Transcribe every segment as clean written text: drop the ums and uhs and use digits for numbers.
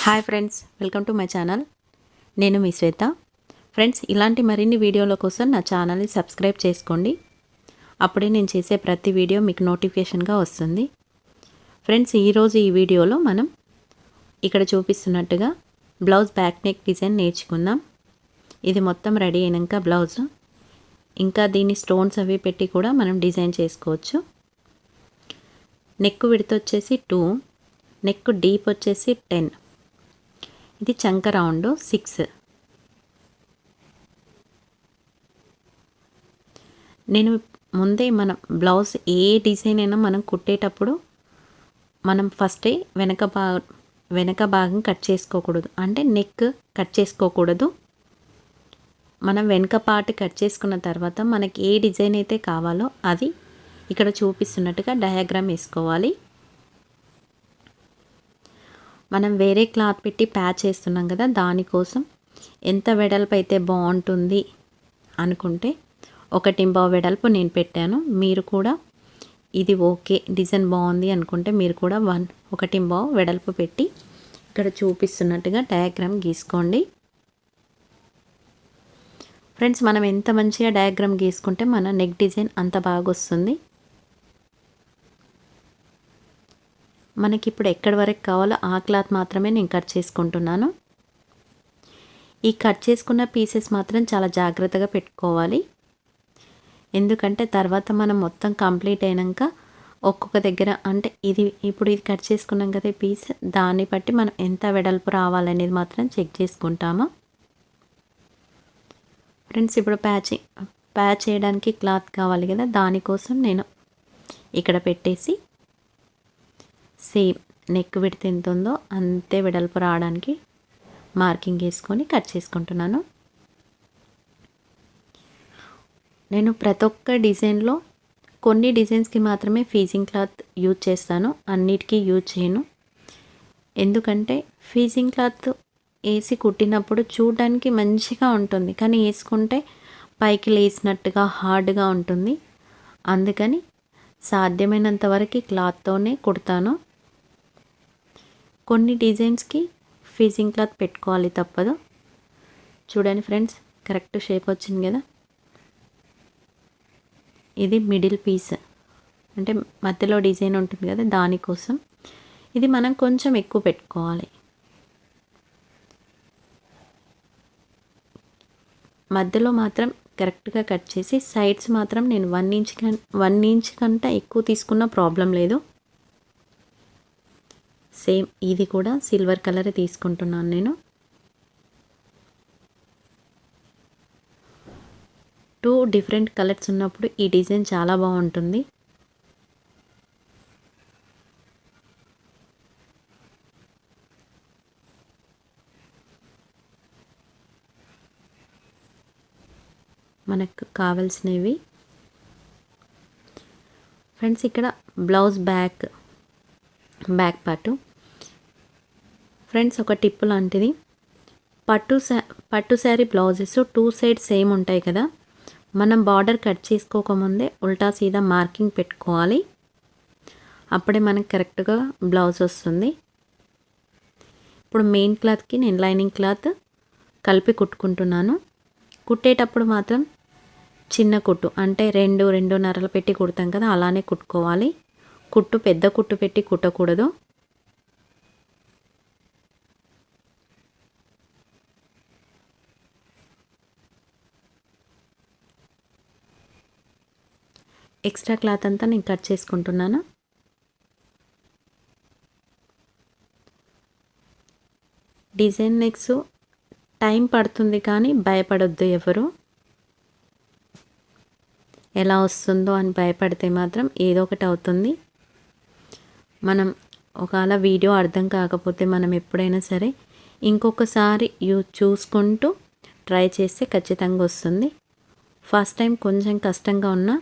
Hi friends, welcome to my channel. నేను మీ శ్వేత. Friends, ఇలాంటి మరిన్ని వీడియోల కోసం నా ఛానల్ని సబ్స్క్రైబ్ చేసుకోండి. అప్పుడే నేను చేసే ప్రతి వీడియో మీకు నోటిఫికేషన్గా వస్తుంది. ఫ్రెండ్స్, ఈరోజు ఈ వీడియోలో మనం ఇక్కడ చూపిస్తున్నట్టుగా బ్లౌజ్ బ్యాక్ నెక్ డిజైన్ నేర్చుకుందాం. ఇది మొత్తం రెడీ అయినాక బ్లౌజ్ ఇంకా దీన్ని స్టోన్స్ అవి పెట్టి కూడా మనం డిజైన్ చేసుకోవచ్చు. నెక్ విడ్త్ వచ్చేసి 2, నెక్ డీప్ వచ్చేసి 10, ఇది చంక రౌండ్ 6. నేను ముందే మనం బ్లౌజ్ ఏ డిజైన్ అయినా మనం కుట్టేటప్పుడు మనం ఫస్టే వెనక భాగం కట్ చేసుకోకూడదు, అంటే నెక్ కట్ చేసుకోకూడదు. మనం వెనక పార్ట్ కట్ చేసుకున్న తర్వాత మనకి ఏ డిజైన్ అయితే కావాలో అది ఇక్కడ చూపిస్తున్నట్టుగా డయాగ్రామ్ వేసుకోవాలి. మనం వేరే క్లాత్ పెట్టి ప్యాచ్ చేస్తున్నాం కదా, దానికోసం ఎంత వెడల్పు అయితే బాగుంటుంది అనుకుంటే 1.5 వెడల్పు నేను పెట్టాను. మీరు కూడా ఇది ఓకే డిజైన్ బాగుంది అనుకుంటే మీరు కూడా 1.5 వెడల్పు పెట్టి ఇక్కడ చూపిస్తున్నట్టుగా డయాగ్రామ్ గీసుకోండి. ఫ్రెండ్స్, మనం ఎంత మంచిగా డయాగ్రామ్ గీసుకుంటే మన నెక్ డిజైన్ అంత బాగా వస్తుంది. మనకి ఇప్పుడు ఎక్కడి వరకు కావాలో ఆ క్లాత్ మాత్రమే నేను కట్ చేసుకుంటున్నాను. ఈ కట్ చేసుకున్న పీసెస్ మాత్రం చాలా జాగ్రత్తగా పెట్టుకోవాలి, ఎందుకంటే తర్వాత మనం మొత్తం కంప్లీట్ అయినాక ఒక్కొక్క దగ్గర, అంటే ఇప్పుడు ఇది కట్ చేసుకున్నాం కదా పీస్, దాన్ని బట్టి మనం ఎంత వెడల్పు రావాలనేది మాత్రం చెక్ చేసుకుంటాము. ఫ్రెండ్స్, ఇప్పుడు ప్యాచ్ చేయడానికి క్లాత్ కావాలి కదా, దానికోసం నేను ఇక్కడ పెట్టేసి సేమ్ నెక్ విడ్త్ ఎంత ఉందో అంతే వెడల్పు రావడానికి మార్కింగ్ వేసుకొని కట్ చేసుకుంటున్నాను. నేను ప్రతి ఒక్క డిజైన్లో కొన్ని డిజైన్స్కి మాత్రమే ఫీజింగ్ క్లాత్ యూజ్ చేస్తాను, అన్నిటికీ యూజ్ చేయను. ఎందుకంటే ఫీజింగ్ క్లాత్ వేసి కుట్టినప్పుడు చూడడానికి మంచిగా ఉంటుంది, కానీ వేసుకుంటే పైకి లేసినట్టుగా హార్డ్గా ఉంటుంది. అందుకని సాధ్యమైనంత వరకు క్లాత్తోనే కుడతాను. కొన్ని డిజైన్స్కి ఫీజింగ్ క్లాత్ పెట్టుకోవాలి, తప్పదు. చూడండి ఫ్రెండ్స్, కరెక్ట్ షేప్ వచ్చింది కదా. ఇది మిడిల్ పీస్, అంటే మధ్యలో డిజైన్ ఉంటుంది కదా, దానికోసం ఇది మనం కొంచెం ఎక్కువ పెట్టుకోవాలి. మధ్యలో మాత్రం కరెక్ట్గా కట్ చేసి సైడ్స్ మాత్రం నేను 1 ఇంచ్ కంటే ఎక్కువ తీసుకున్న ప్రాబ్లం లేదు. సేమ్ ఇది కూడా సిల్వర్ కలర్ తీసుకుంటున్నాను నేను. 2 డిఫరెంట్ కలర్స్ ఉన్నప్పుడు ఈ డిజైన్ చాలా బాగుంటుంది. మనకు కావాల్సినవి ఫ్రెండ్స్, ఇక్కడ బ్లౌజ్ బ్యాక్ పార్ట్. ఫ్రెండ్స్, ఒక టిప్ లాంటిది, పట్టు శారీ బ్లౌజెస్ 2 సైడ్స్ సేమ్ ఉంటాయి కదా, మనం బార్డర్ కట్ చేసుకోకముందే ఉల్టా సీదా మార్కింగ్ పెట్టుకోవాలి, అప్పుడే మనకు కరెక్ట్గా బ్లౌజ్ వస్తుంది. ఇప్పుడు మెయిన్ క్లాత్కి నేను లైనింగ్ క్లాత్ కలిపి కుట్టుకుంటున్నాను. కుట్టేటప్పుడు మాత్రం చిన్న కుట్టు, అంటే 2.5 పెట్టి కుడతాం కదా, అలానే కుట్టుకోవాలి. పెద్ద కుట్టు పెట్టి కుట్టకూడదు. ఎక్స్ట్రా క్లాత్ అంతా నేను కట్ చేసుకుంటున్నాను. డిజైన్ నెక్స్ టైం పడుతుంది, కానీ భయపడొద్దు ఎవరు. ఎలా వస్తుందో అని భయపడితే మాత్రం ఏదో ఒకటి అవుతుంది. మనం ఒకవేళ వీడియో అర్థం కాకపోతే మనం ఎప్పుడైనా సరే ఇంకొకసారి చూసుకుంటూ ట్రై చేస్తే ఖచ్చితంగా వస్తుంది. ఫస్ట్ టైం కొంచెం కష్టంగా ఉన్నా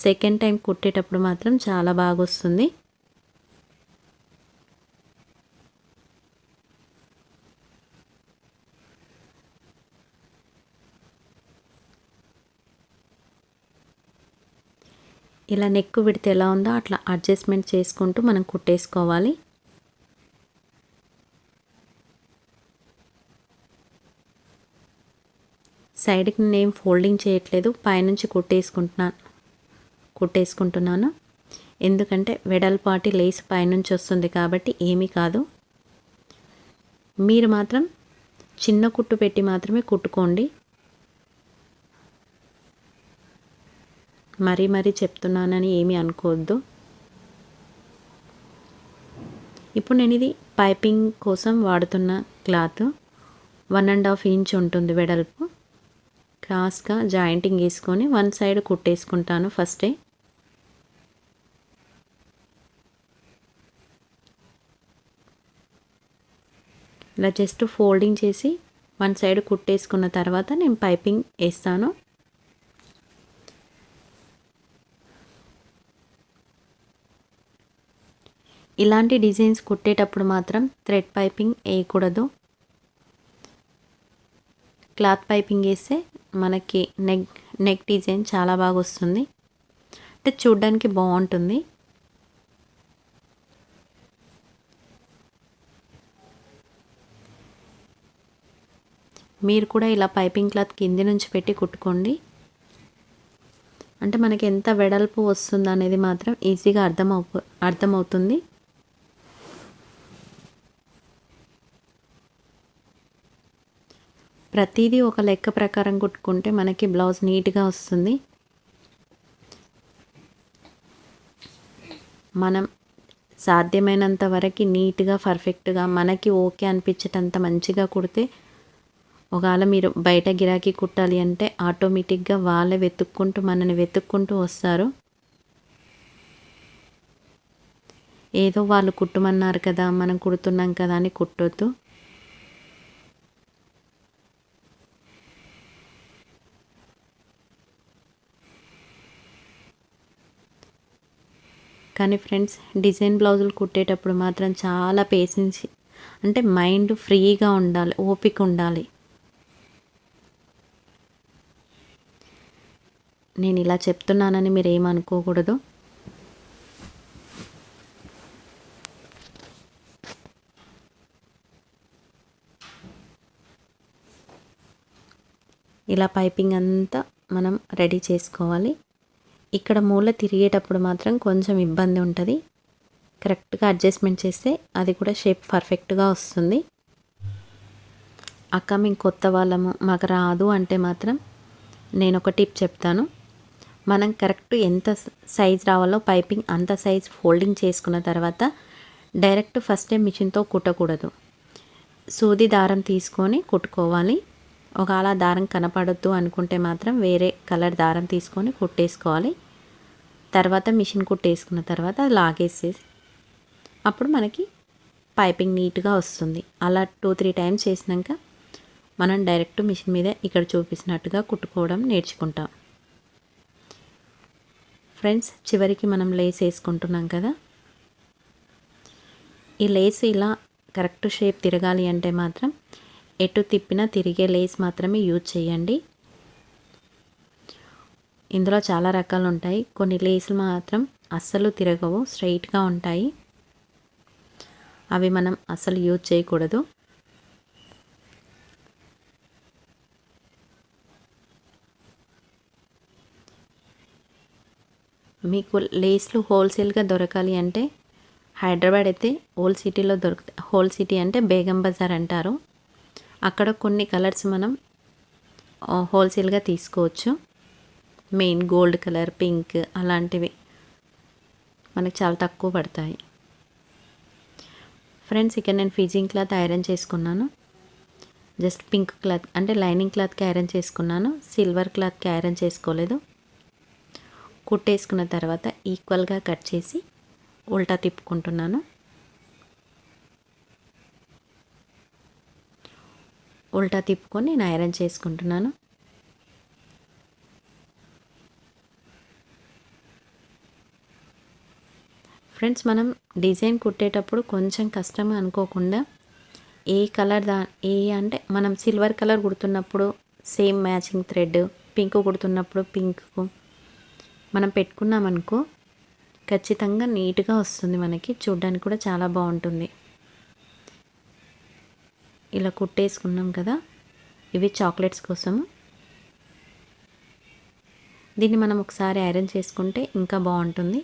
సెకండ్ టైం కుట్టేటప్పుడు మాత్రం చాలా బాగా వస్తుంది. ఇలా నెక్ విడ్త్ ఎలా ఉందో అట్లా అడ్జస్ట్మెంట్ చేసుకుంటూ మనం కుట్టేసుకోవాలి. సైడ్కి నేను ఫోల్డింగ్ చేయట్లేదు, పైనుంచి కుట్టేసుకుంటున్నాను. ఎందుకంటే వెడల్పాటి లేస్ పైనుంచి వస్తుంది కాబట్టి ఏమీ కాదు. మీరు మాత్రం చిన్న కుట్టు పెట్టి మాత్రమే కుట్టుకోండి. మరీ చెప్తున్నానని ఏమీ అనుకోవద్దు. ఇప్పుడు నేను ఇది పైపింగ్ కోసం వాడుతున్న క్లాత్ 1.5 ఇంచ్ ఉంటుంది వెడల్పు. క్రాస్గా జాయింటింగ్ వేసుకొని వన్ సైడ్ కుట్టేసుకుంటాను ఫస్టే. ఇలా జస్ట్ ఫోల్డింగ్ చేసి వన్ సైడ్ కుట్టేసుకున్న తర్వాత నేను పైపింగ్ వేస్తాను. ఇలాంటి డిజైన్స్ కుట్టేటప్పుడు మాత్రం థ్రెడ్ పైపింగ్ వేయకూడదు. క్లాత్ పైపింగ్ వేస్తే మనకి నెక్ డిజైన్ చాలా బాగా వస్తుంది, అంటే చూడ్డానికి బాగుంటుంది. మీరు కూడా ఇలా పైపింగ్ క్లాత్ కింది నుంచి పెట్టి కుట్టుకోండి. అంటే మనకి ఎంత వెడల్పు వస్తుంది అనేది మాత్రం ఈజీగా అర్థమవుతుంది. ప్రతిదీ ఒక లెక్క ప్రకారం కుట్టుకుంటే మనకి బ్లౌజ్ నీట్గా వస్తుంది. మనం సాధ్యమైనంత వరకు నీట్గా పర్ఫెక్ట్గా మనకి ఓకే అనిపించేటంత మంచిగా కుడితే, ఒకవేళ మీరు బయట గిరాకీ కుట్టాలి అంటే ఆటోమేటిక్గా వాళ్ళే మనని వెతుక్కుంటూ వస్తారు. ఏదో వాళ్ళు కుట్టమన్నారు కదా, మనం కుడుతున్నాం కదా అని కుట్టొద్దు. కానీ ఫ్రెండ్స్, డిజైన్ బ్లౌజులు కుట్టేటప్పుడు మాత్రం చాలా పేషెన్స్, అంటే మైండ్ ఫ్రీగా ఉండాలి, ఓపిక ఉండాలి. నేను ఇలా చెప్తున్నానని మీరు ఏమనుకోకూడదు. ఇలా పైపింగ్ అంతా మనం రెడీ చేసుకోవాలి. ఇక్కడ మూల తిరిగేటప్పుడు మాత్రం కొంచెం ఇబ్బంది ఉంటుంది. కరెక్ట్గా అడ్జస్ట్మెంట్ చేస్తే అది కూడా షేప్ పర్ఫెక్ట్గా వస్తుంది. అక్క మేము కొత్త వాళ్ళము, మాకు రాదు అంటే మాత్రం నేను ఒక టిప్ చెప్తాను. మనం కరెక్ట్ ఎంత సైజ్ రావాలో పైపింగ్ అంత సైజ్ ఫోల్డింగ్ చేసుకున్న తర్వాత డైరెక్ట్ ఫస్ట్ టైం మిషన్తో కుట్టకూడదు. సూది దారం తీసుకొని కుట్టుకోవాలి. ఒకవేళ దారం కనపడొద్దు అనుకుంటే మాత్రం వేరే కలర్ దారం తీసుకొని కుట్టేసుకోవాలి. తర్వాత మిషన్ కుట్టేసుకున్న తర్వాత అది లాగేసేసి అప్పుడు మనకి పైపింగ్ నీట్గా వస్తుంది. అలా 2-3 టైమ్స్ చేసినాక మనం డైరెక్ట్ మిషన్ మీద ఇక్కడ చూపిస్తున్నట్టుగా కుట్టుకోవడం నేర్చుకుంటాం. ఫ్రెండ్స్, చివరికి మనం లేస్ వేసుకుంటున్నాం కదా, ఈ లేస్ ఇలా కరెక్ట్ షేప్ తిరగాలి అంటే మాత్రం ఎటు తిప్పినా తిరిగే లేస్ మాత్రమే యూజ్ చేయండి. ఇందులో చాలా రకాలు ఉంటాయి. కొన్ని లేసులు మాత్రం అస్సలు తిరగవు, స్ట్రైట్గా ఉంటాయి. అవి మనం అస్సలు యూజ్ చేయకూడదు. మీకు లేస్లు హోల్సేల్గా దొరకాలి అంటే హైదరాబాద్ అయితే హోల్ సిటీ అంటే బేగం బజార్ అంటారు. అక్కడ కొన్ని కలర్స్ మనం హోల్సేల్గా తీసుకోవచ్చు. మెయిన్ గోల్డ్ కలర్, పింక్ అలాంటివి మనకు చాలా తక్కువ పడతాయి. ఫ్రెండ్స్, ఇక్కడ నేను ఫిజింగ్ క్లాత్ ఐరన్ చేసుకున్నాను. జస్ట్ పింక్ క్లాత్ అంటే లైనింగ్ క్లాత్కి ఐరన్ చేసుకున్నాను, సిల్వర్ క్లాత్కి ఐరన్ చేసుకోలేదు. కుట్టేసుకున్న తర్వాత ఈక్వల్గా కట్ చేసి ఉల్టా తిప్పుకుంటున్నాను. ఉల్టా తిప్పుకొని నేను ఐరన్ చేసుకుంటున్నాను. ఫ్రెండ్స్, మనం డిజైన్ కుట్టేటప్పుడు కొంచెం కష్టం అనుకోకుండా ఏ కలర్ అంటే మనం సిల్వర్ కలర్ కుడుతున్నప్పుడు సేమ్ మ్యాచింగ్ థ్రెడ్, పింక్ కుడుతున్నప్పుడు పింక్కు మనం పెట్టుకున్నామనుకో ఖచ్చితంగా నీట్గా వస్తుంది. మనకి చూడ్డానికి కూడా చాలా బాగుంటుంది. ఇలా కుట్టేసుకున్నాం కదా, ఇవి చాక్లెట్స్ కోసము. దీన్ని మనం ఒకసారి ఐరన్ చేసుకుంటే ఇంకా బాగుంటుంది.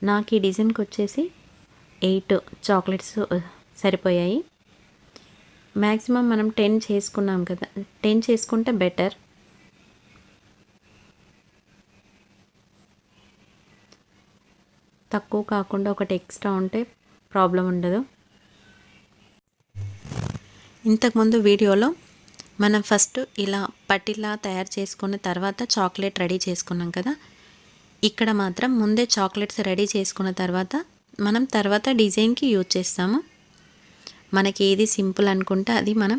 నాకు ఈ డిజైన్కి వచ్చేసి 8 చాక్లెట్స్ సరిపోయాయి. మ్యాక్సిమం మనం 10 చేసుకున్నాం కదా, 10 చేసుకుంటే బెటర్. తక్కువ కాకుండా ఒకటి ఎక్స్ట్రా ఉంటే ప్రాబ్లం ఉండదు. ఇంతకుముందు వీడియోలో మనం ఫస్ట్ ఇలా పట్టిలా తయారు చేసుకున్న తర్వాత చాక్లెట్ రెడీ చేసుకున్నాం కదా, ఇక్కడ మాత్రం ముందే చాక్లెట్స్ రెడీ చేసుకున్న తర్వాత మనం తర్వాత డిజైన్కి యూజ్ చేస్తాము. మనకి ఏది సింపుల్ అనుకుంటే అది మనం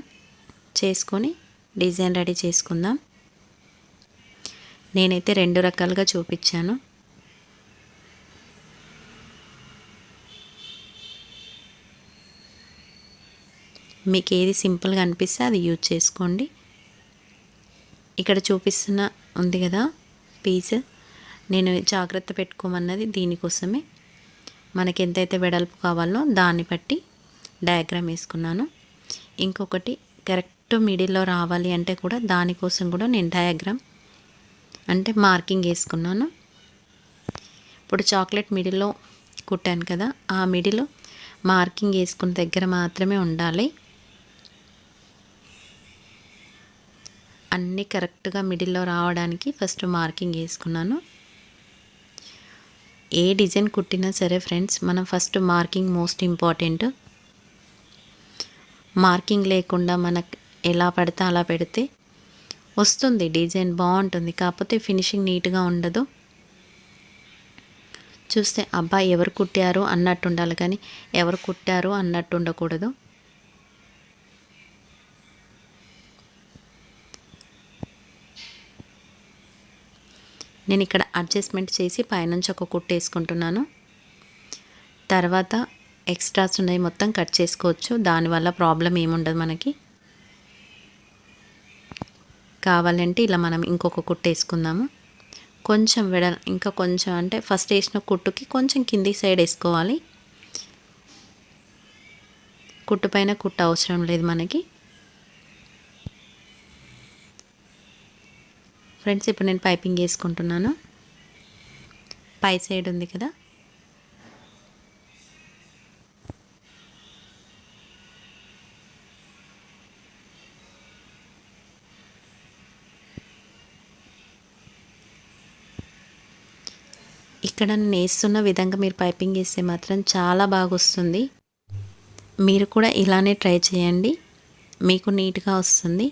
చేసుకొని డిజైన్ రెడీ చేసుకుందాం. నేనైతే 2 రకాలుగా చూపించాను. మీకు ఏది సింపుల్గా అనిపిస్తే అది యూజ్ చేసుకోండి. ఇక్కడ చూపిస్తున్న ఉంది కదా పీస్, నేను జాగ్రత్త పెట్టుకోమన్నది దీనికోసమే. మనకి ఎంతైతే వెడల్పు కావాలో దాన్ని బట్టి డయాగ్రామ్ వేసుకున్నాను. ఇంకొకటి కరెక్ట్ మిడిల్లో రావాలి అంటే కూడా దానికోసం కూడా నేను డయాగ్రామ్ అంటే మార్కింగ్ వేసుకున్నాను. ఇప్పుడు చాక్లెట్ మిడిల్లో కుట్టాను కదా, ఆ మిడిల్లో మార్కింగ్ వేసుకున్న దగ్గర మాత్రమే ఉండాలి. అన్నీ కరెక్ట్గా మిడిల్లో రావడానికి ఫస్ట్ మార్కింగ్ వేసుకున్నాను. ఏ డిజైన్ కుట్టినా సరే ఫ్రెండ్స్, మనం first marking most important. Marking లేకుండా మనకు ఎలా పడితే అలా పెడితే వస్తుంది డిజైన్, బాగుంటుంది, కాకపోతే ఫినిషింగ్ నీట్గా ఉండదు. చూస్తే అబ్బాయి ఎవరు కుట్టారు అన్నట్టు ఉండాలి, కానీ ఎవరు కుట్టారు అన్నట్టు ఉండకూడదు. నేను ఇక్కడ అడ్జస్ట్మెంట్ చేసి పైనుంచి ఒక కుట్టు వేసుకుంటున్నాను. తర్వాత ఎక్స్ట్రాస్ ఉన్నాయి మొత్తం కట్ చేసుకోవచ్చు, దానివల్ల ప్రాబ్లం ఏముండదు మనకి. కావాలంటే ఇలా మనం ఇంకొక కుట్టు వేసుకుందాము. కొంచెం ఇంకా కొంచెం అంటే ఫస్ట్ వేసిన కుట్టుకి కొంచెం కింది సైడ్ వేసుకోవాలి. కుట్టు పైన కుట్టు అవసరం లేదు మనకి. ఫ్రెండ్స్, ఇప్పుడు నేను పైపింగ్ వేసుకుంటున్నాను. పై సైడ్ ఉంది కదా, ఇక్కడ నేను వేస్తున్న విధంగా మీరు పైపింగ్ వేస్తే మాత్రం చాలా బాగా వస్తుంది. మీరు కూడా ఇలానే ట్రై చేయండి, మీకు నీట్గా వస్తుంది.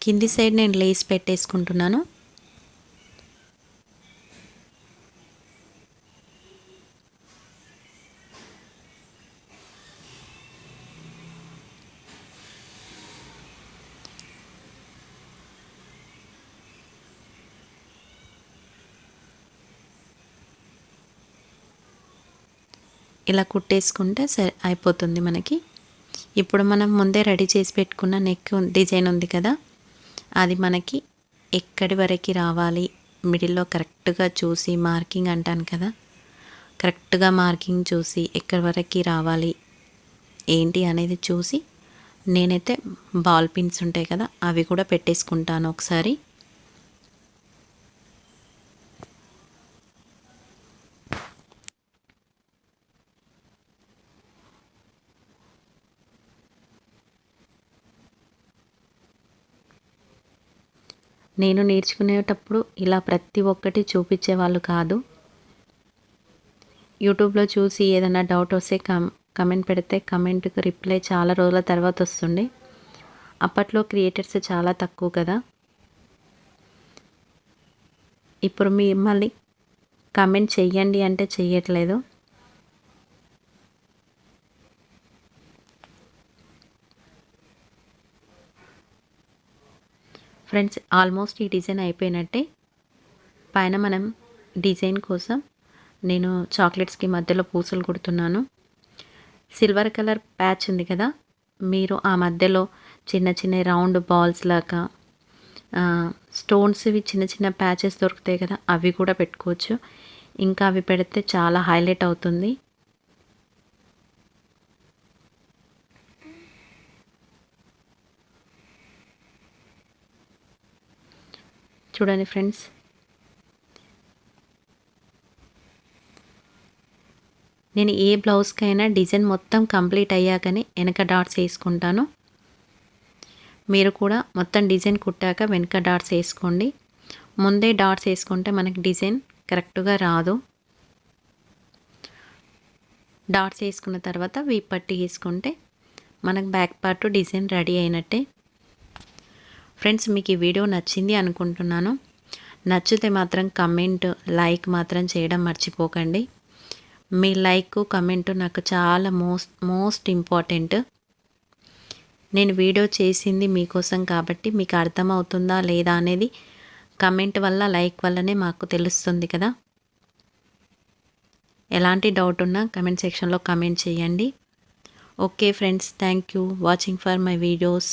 కింది సైడ్ నేను లేస్ పెట్టేసుకుంటున్నాను. ఇలా కుట్టేసుకుంటే సరే అయిపోతుంది మనకి. ఇప్పుడు మనం ముందే రెడీ చేసి పెట్టుకున్న నెక్ డిజైన్ ఉంది కదా, అది మనకి ఎక్కడి వరకు రావాలి, మిడిల్లో కరెక్ట్గా చూసి మార్కింగ్ అంటాను కదా, కరెక్ట్గా మార్కింగ్ చూసి ఎక్కడి వరకు రావాలి ఏంటి అనేది చూసి నేనైతే బాల్ పిన్స్ ఉంటాయి కదా అవి కూడా పెట్టేసుకుంటాను ఒకసారి. నేను నేర్చుకునేటప్పుడు ఇలా ప్రతి ఒక్కటి చూపించేవాళ్ళు కాదు. యూట్యూబ్లో చూసి ఏదైనా డౌట్ వస్తే కమెంట్ పెడితే కమెంట్కి రిప్లై చాలా రోజుల తర్వాత వస్తుండే. అప్పట్లో క్రియేటర్స్ చాలా తక్కువ కదా. ఇప్పుడు మిమ్మల్ని కమెంట్ చెయ్యండి అంటే చెయ్యట్లేదు. ఫ్రెండ్స్, ఆల్మోస్ట్ ఈ డిజైన్ అయిపోయినట్టే. పైన మనం డిజైన్ కోసం నేను చాక్లెట్స్కి మధ్యలో పూసలు కుడుతున్నాను. సిల్వర్ కలర్ ప్యాచ్ ఉంది కదా, మీరు ఆ మధ్యలో చిన్న చిన్న రౌండ్ బాల్స్ లాగా స్టోన్స్వి చిన్న చిన్న ప్యాచెస్ దొరుకుతాయి కదా, అవి కూడా పెట్టుకోవచ్చు. ఇంకా అవి పెడితే చాలా హైలైట్ అవుతుంది. చూడండి ఫ్రెండ్స్, నేను ఏ బ్లౌజ్కైనా డిజైన్ మొత్తం కంప్లీట్ అయ్యాకనే వెనక డాట్స్ వేసుకుంటాను. మీరు కూడా మొత్తం డిజైన్ కుట్టాక వెనక డాట్స్ వేసుకోండి. ముందే డాట్స్ వేసుకుంటే మనకి డిజైన్ కరెక్ట్గా రాదు. డాట్స్ వేసుకున్న తర్వాత వీప్ పట్టి వేసుకుంటే మనకు బ్యాక్ పార్ట్ డిజైన్ రెడీ అయినట్టే. ఫ్రెండ్స్, మీకు ఈ వీడియో నచ్చింది అనుకుంటున్నాను. నచ్చితే మాత్రం కమెంట్, లైక్ మాత్రం చేయడం మర్చిపోకండి. మీ లైక్, కమెంట్ నాకు చాలా మోస్ట్ ఇంపార్టెంట్. నేను వీడియో చేసింది మీకోసం కాబట్టి మీకు అర్థమవుతుందా లేదా అనేది కమెంట్ వల్ల, లైక్ వల్లనే మాకు తెలుస్తుంది కదా. ఎలాంటి డౌట్ ఉన్నా కమెంట్ సెక్షన్లో కమెంట్ చేయండి. Okay friends, thank you watching for my videos.